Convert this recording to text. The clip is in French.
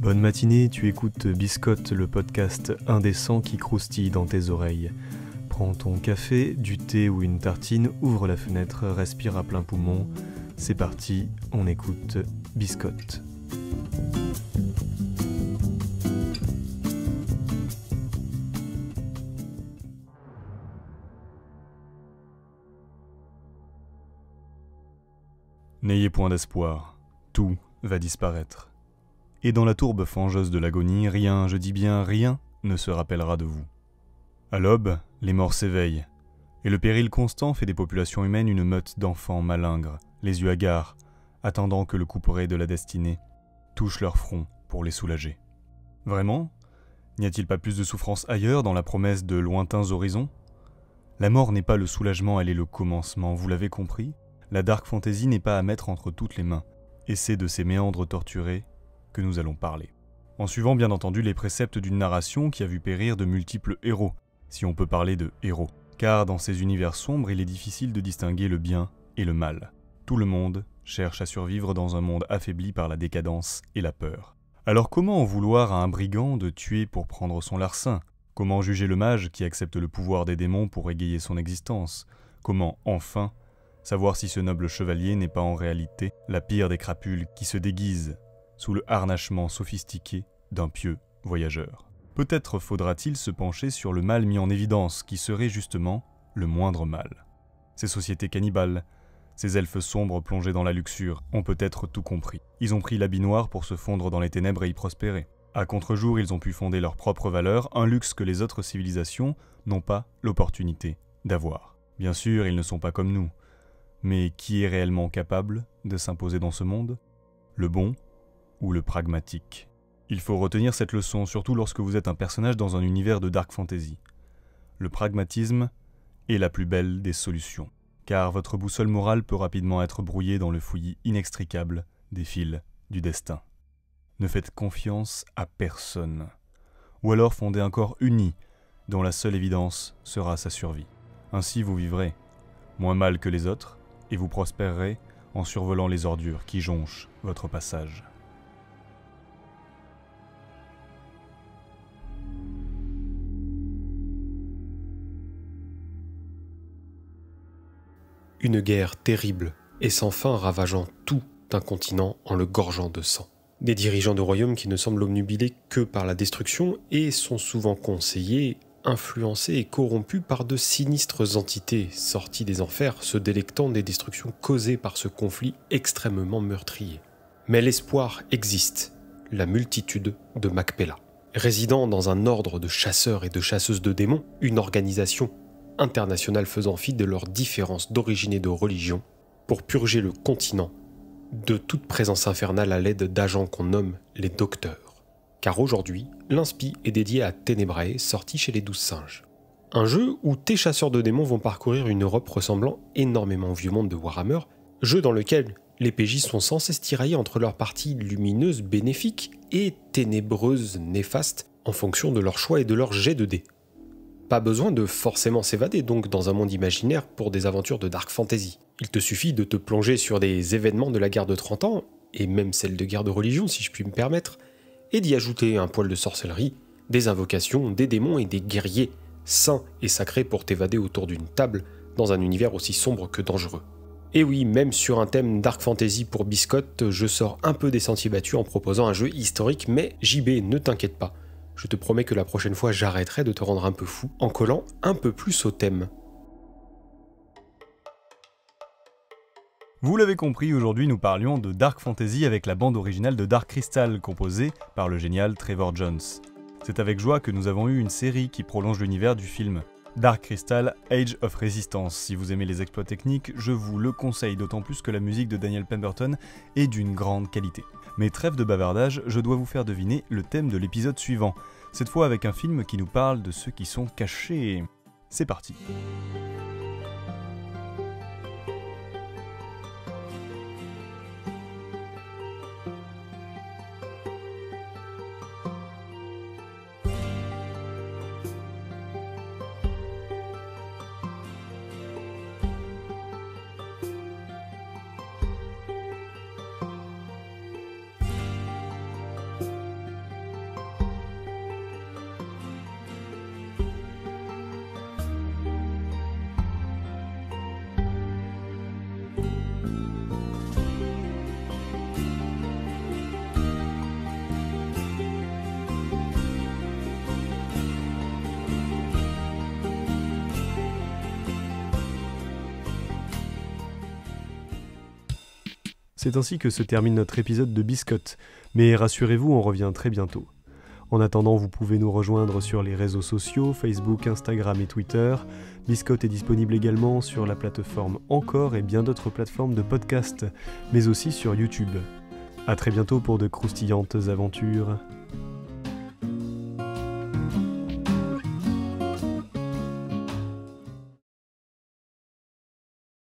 Bonne matinée, tu écoutes Biscotte, le podcast indécent qui croustille dans tes oreilles. Prends ton café, du thé ou une tartine, ouvre la fenêtre, respire à plein poumon. C'est parti, on écoute Biscotte. N'ayez point d'espoir, tout va disparaître. Et dans la tourbe fangeuse de l'agonie, rien, je dis bien rien, ne se rappellera de vous. À l'aube, les morts s'éveillent, et le péril constant fait des populations humaines une meute d'enfants malingres, les yeux hagards, attendant que le couperet de la destinée touche leur front pour les soulager. Vraiment ? N'y a-t-il pas plus de souffrance ailleurs dans la promesse de lointains horizons ? La mort n'est pas le soulagement, elle est le commencement, vous l'avez compris ? La dark fantasy n'est pas à mettre entre toutes les mains, et c'est de ces méandres torturés que nous allons parler. En suivant bien entendu les préceptes d'une narration qui a vu périr de multiples héros, si on peut parler de héros. Car dans ces univers sombres, il est difficile de distinguer le bien et le mal. Tout le monde cherche à survivre dans un monde affaibli par la décadence et la peur. Alors comment en vouloir à un brigand de tuer pour prendre son larcin ? Comment juger le mage qui accepte le pouvoir des démons pour égayer son existence ? Comment, enfin, savoir si ce noble chevalier n'est pas en réalité la pire des crapules qui se déguise sous le harnachement sophistiqué d'un pieux voyageur. Peut-être faudra-t-il se pencher sur le mal mis en évidence, qui serait justement le moindre mal. Ces sociétés cannibales, ces elfes sombres plongés dans la luxure, ont peut-être tout compris. Ils ont pris l'habit noir pour se fondre dans les ténèbres et y prospérer. À contre-jour, ils ont pu fonder leurs propres valeurs, un luxe que les autres civilisations n'ont pas l'opportunité d'avoir. Bien sûr, ils ne sont pas comme nous. Mais qui est réellement capable de s'imposer dans ce monde ? Le bon ou le pragmatique. Il faut retenir cette leçon, surtout lorsque vous êtes un personnage dans un univers de dark fantasy. Le pragmatisme est la plus belle des solutions, car votre boussole morale peut rapidement être brouillée dans le fouillis inextricable des fils du destin. Ne faites confiance à personne, ou alors fondez un corps uni, dont la seule évidence sera sa survie. Ainsi vous vivrez, moins mal que les autres, et vous prospérerez en survolant les ordures qui jonchent votre passage. Une guerre terrible et sans fin ravageant tout un continent en le gorgeant de sang. Des dirigeants de royaumes qui ne semblent obnubilés que par la destruction et sont souvent conseillés, influencés et corrompus par de sinistres entités sorties des enfers, se délectant des destructions causées par ce conflit extrêmement meurtrier. Mais l'espoir existe, la multitude de Macpella. Résidant dans un ordre de chasseurs et de chasseuses de démons, une organisation internationale faisant fi de leurs différences d'origine et de religion, pour purger le continent de toute présence infernale à l'aide d'agents qu'on nomme les docteurs. Car aujourd'hui, l'Inspi est dédié à Tenebrae, sorti chez les 12 singes. Un jeu où tes chasseurs de démons vont parcourir une Europe ressemblant énormément au vieux monde de Warhammer, jeu dans lequel les PJ sont sans cesse tiraillés entre leurs parties lumineuses bénéfiques et ténébreuses néfastes en fonction de leur choix et de leur jet de dés. Pas besoin de forcément s'évader donc dans un monde imaginaire pour des aventures de dark fantasy. Il te suffit de te plonger sur des événements de la guerre de 30 ans, et même celle de guerre de religion si je puis me permettre, et d'y ajouter un poil de sorcellerie, des invocations, des démons et des guerriers saints et sacrés pour t'évader autour d'une table dans un univers aussi sombre que dangereux. Et oui, même sur un thème dark fantasy pour Biscotte, je sors un peu des sentiers battus en proposant un jeu historique, mais JB, ne t'inquiète pas. Je te promets que la prochaine fois, j'arrêterai de te rendre un peu fou en collant un peu plus au thème. Vous l'avez compris, aujourd'hui nous parlions de Dark Fantasy avec la bande originale de Dark Crystal, composée par le génial Trevor Jones. C'est avec joie que nous avons eu une série qui prolonge l'univers du film. Dark Crystal, Age of Resistance. Si vous aimez les exploits techniques, je vous le conseille, d'autant plus que la musique de Daniel Pemberton est d'une grande qualité. Mais trêve de bavardage, je dois vous faire deviner le thème de l'épisode suivant, cette fois avec un film qui nous parle de ceux qui sont cachés. C'est parti. C'est ainsi que se termine notre épisode de Biscotte, mais rassurez-vous, on revient très bientôt. En attendant, vous pouvez nous rejoindre sur les réseaux sociaux, Facebook, Instagram et Twitter. Biscotte est disponible également sur la plateforme Encore et bien d'autres plateformes de podcast, mais aussi sur YouTube. A très bientôt pour de croustillantes aventures.